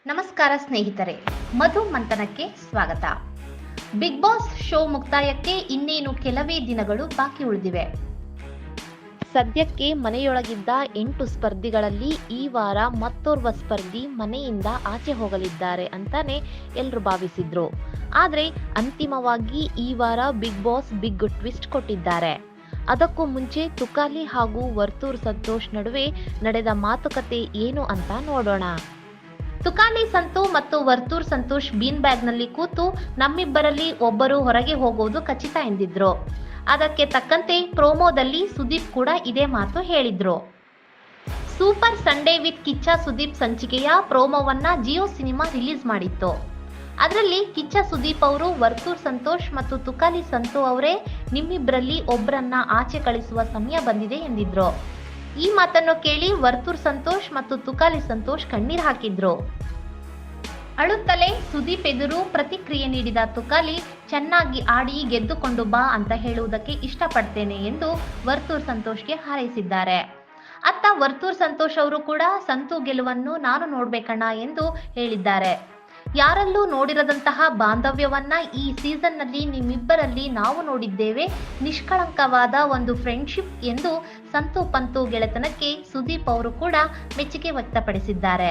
ನಮಸ್ಕಾರ ಸ್ನೇಹಿತರೆ, ಮಧು ಮಂಥನಕ್ಕೆ ಸ್ವಾಗತ. ಬಿಗ್ ಬಾಸ್ ಶೋ ಮುಕ್ತಾಯಕ್ಕೆ ಇನ್ನೇನು ಕೆಲವೇ ದಿನಗಳು ಬಾಕಿ ಉಳಿದಿವೆ. ಸದ್ಯಕ್ಕೆ ಮನೆಯೊಳಗಿದ್ದ 8 ಸ್ಪರ್ಧಿಗಳಲ್ಲಿ ಈ ವಾರ ಮತ್ತೋರ್ವ ಸ್ಪರ್ಧಿ ಮನೆಯಿಂದ ಆಚೆ ಹೋಗಲಿದ್ದಾರೆ ಅಂತಾನೆ ಎಲ್ರು ಭಾವಿಸಿದ್ರು. ಆದ್ರೆ ಅಂತಿಮವಾಗಿ ಈ ವಾರ ಬಿಗ್ ಬಾಸ್ ಬಿಗ್ ಟ್ವಿಸ್ಟ್ ಕೊಟ್ಟಿದ್ದಾರೆ. ಅದಕ್ಕೂ ಮುಂಚೆ ತುಕಾಲಿ ಹಾಗೂ ವರ್ತೂರ್ ಸಂತೋಷ್ ನಡುವೆ ನಡೆದ ಮಾತುಕತೆ ಏನು ಅಂತ ನೋಡೋಣ. ತುಕಾಲಿ ಸಂತು ಮತ್ತು ವರ್ತೂರ್ ಸಂತೋಷ್ ಬೀನ್ ಬ್ಯಾಗ್ ನಲ್ಲಿ ಕೂತು ನಮ್ಮಿಬ್ಬರಲ್ಲಿ ಒಬ್ಬರು ಹೊರಗೆ ಹೋಗುವುದು ಖಚಿತ ಎಂದಿದ್ರು. ಅದಕ್ಕೆ ತಕ್ಕಂತೆ ಪ್ರೋಮೋದಲ್ಲಿ ಸುದೀಪ್ ಕೂಡ ಇದೇ ಮಾತು ಹೇಳಿದ್ರು. Super Sunday with Kichcha Sudeep ಸಂಚಿಕೆಯ ಪ್ರೋಮೋವನ್ನ ಜಿಯೋ ಸಿನಿಮಾ ರಿಲೀಸ್ ಮಾಡಿತ್ತು. ಅದರಲ್ಲಿ ಕಿಚ್ಚ ಸುದೀಪ್ ಅವರು ವರ್ತೂರ್ ಸಂತೋಷ್ ಮತ್ತು ತುಕಾಲಿ ಸಂತು ಅವರೇ ನಿಮ್ಮಿಬ್ಬರಲ್ಲಿ ಒಬ್ಬರನ್ನ ಆಚೆ ಕಳಿಸುವ ಸಮಯ ಬಂದಿದೆ ಎಂದಿದ್ರು. ಈ ಮಾತನ್ನು ಕೇಳಿ ವರ್ತೂರ್ ಸಂತೋಷ್ ಮತ್ತು ತುಕಾಲಿ ಸಂತೋಷ್ ಕಣ್ಣೀರು ಹಾಕಿದ್ರು. ಅಳುತ್ತಲೇ ಸುದೀಪ್ ಎದುರು ಪ್ರತಿಕ್ರಿಯೆ ನೀಡಿದ ತುಕಾಲಿ, ಚೆನ್ನಾಗಿ ಆಡಿ ಗೆದ್ದುಕೊಂಡು ಬಾ ಅಂತ ಹೇಳುವುದಕ್ಕೆ ಇಷ್ಟಪಡ್ತೇನೆ ಎಂದು ವರ್ತೂರ್ ಸಂತೋಷ್ಗೆ ಹಾರೈಸಿದ್ದಾರೆ. ಅತ್ತ ವರ್ತೂರ್ ಸಂತೋಷ್ ಅವರು ಕೂಡ ಸಂತು ಗೆಲುವನ್ನು ನಾನು ನೋಡ್ಬೇಕಣ್ಣ ಎಂದು ಹೇಳಿದ್ದಾರೆ. ಯಾರಲ್ಲೂ ನೋಡಿರದಂತಹ ಬಾಂಧವ್ಯವನ್ನ ಈ ಸೀಸನ್ ನಲ್ಲಿ ನಿಮ್ಮಿಬ್ಬರಲ್ಲಿ ನಾವು ನೋಡಿದ್ದೇವೆ. ನಿಷ್ಕಳಂಕವಾದ ಒಂದು ಫ್ರೆಂಡ್ಶಿಪ್ ಎಂದು ಸಂತು ಪಂತು ಗೆಳೆತನಕ್ಕೆ ಸುದೀಪ್ ಅವರು ಕೂಡ ಮೆಚ್ಚುಗೆ ವ್ಯಕ್ತಪಡಿಸಿದ್ದಾರೆ.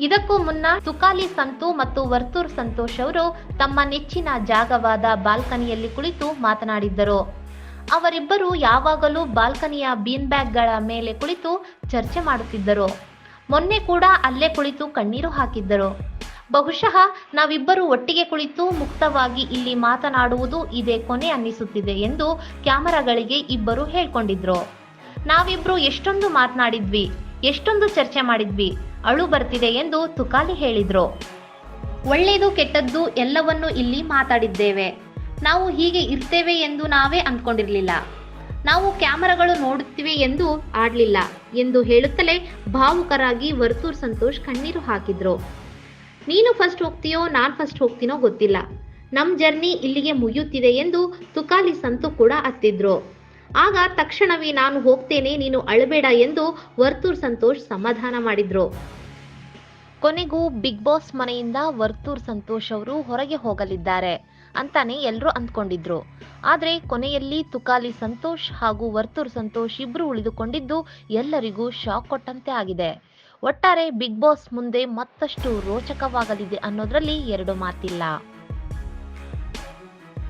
ಇದಕ್ಕೂ ಮುನ್ನ ತುಕಾಲಿ ಸಂತು ಮತ್ತು ವರ್ತೂರ್ ಸಂತೋಷ್ ಅವರು ತಮ್ಮ ನೆಚ್ಚಿನ ಜಾಗವಾದ ಬಾಲ್ಕನಿಯಲ್ಲಿ ಕುಳಿತು ಮಾತನಾಡಿದ್ದರು. ಅವರಿಬ್ಬರು ಯಾವಾಗಲೂ ಬಾಲ್ಕನಿಯ ಬೀನ್ ಬ್ಯಾಗ್ಗಳ ಮೇಲೆ ಕುಳಿತು ಚರ್ಚೆ ಮಾಡುತ್ತಿದ್ದರು. ಮೊನ್ನೆ ಕೂಡ ಅಲ್ಲೇ ಕುಳಿತು ಕಣ್ಣೀರು ಹಾಕಿದ್ದರು. ಬಹುಶಃ ನಾವಿಬ್ಬರು ಒಟ್ಟಿಗೆ ಕುಳಿತು ಮುಕ್ತವಾಗಿ ಇಲ್ಲಿ ಮಾತನಾಡುವುದು ಇದೇ ಕೊನೆ ಅನ್ನಿಸುತ್ತಿದೆ ಎಂದು ಕ್ಯಾಮರಾಗಳಿಗೆ ಇಬ್ಬರು ಹೇಳ್ಕೊಂಡಿದ್ರು. ನಾವಿಬ್ರು ಎಷ್ಟೊಂದು ಮಾತನಾಡಿದ್ವಿ, ಎಷ್ಟೊಂದು ಚರ್ಚೆ ಮಾಡಿದ್ವಿ, ಅಳು ಬರ್ತಿದೆ ಎಂದು ತುಕಾಲಿ ಹೇಳಿದ್ರು. ಒಳ್ಳೆಯದು ಕೆಟ್ಟದ್ದು ಎಲ್ಲವನ್ನೂ ಇಲ್ಲಿ ಮಾತಾಡಿದ್ದೇವೆ. ನಾವು ಹೀಗೆ ಇರ್ತೇವೆ ಎಂದು ನಾವೇ ಅಂದ್ಕೊಂಡಿರ್ಲಿಲ್ಲ. ನಾವು ಕ್ಯಾಮರಾಗಳು ನೋಡುತ್ತಿವೆ ಎಂದು ಆಡ್ಲಿಲ್ಲ ಎಂದು ಹೇಳುತ್ತಲೇ ಭಾವುಕರಾಗಿ ವರ್ತೂರ್ ಸಂತೋಷ್ ಕಣ್ಣೀರು ಹಾಕಿದ್ರು. ನೀನು ಫಸ್ಟ್ ಹೋಗ್ತೀಯೋ ನಾನ್ ಫಸ್ಟ್ ಹೋಗ್ತೀನೋ ಗೊತ್ತಿಲ್ಲ, ನಮ್ ಜರ್ನಿ ಇಲ್ಲಿಗೆ ಮುಗಿಯುತ್ತಿದೆ ಎಂದು ತುಕಾಲಿ ಸಂತು ಕೂಡ ಅತ್ತಿದ್ರು. ಆಗ ತಕ್ಷಣವೇ ನಾನು ಹೋಗ್ತೇನೆ, ನೀನು ಅಳಬೇಡ ಎಂದು ವರ್ತೂರ್ ಸಂತೋಷ್ ಸಮಾಧಾನ ಮಾಡಿದ್ರು. ಕೊನೆಗೂ ಬಿಗ್ ಬಾಸ್ ಮನೆಯಿಂದ ವರ್ತೂರ್ ಸಂತೋಷ್ ಅವರು ಹೊರಗೆ ಹೋಗಲಿದ್ದಾರೆ ಅಂತಾನೆ ಎಲ್ರೂ ಅಂದ್ಕೊಂಡಿದ್ರು. ಆದ್ರೆ ಕೊನೆಯಲ್ಲಿ ತುಕಾಲಿ ಸಂತೋಷ್ ಹಾಗೂ ವರ್ತೂರ್ ಸಂತೋಷ್ ಇಬ್ರು ಉಳಿದುಕೊಂಡಿದ್ದು ಎಲ್ಲರಿಗೂ ಶಾಕ್ ಕೊಟ್ಟಂತೆ ಆಗಿದೆ. ಒಟ್ಟಾರೆ ಬಿಗ್ ಬಾಸ್ ಮುಂದೆ ಮತ್ತಷ್ಟು ರೋಚಕವಾಗಲಿದೆ ಅನ್ನೋದ್ರಲ್ಲಿ ಎರಡು ಮಾತಿಲ್ಲ.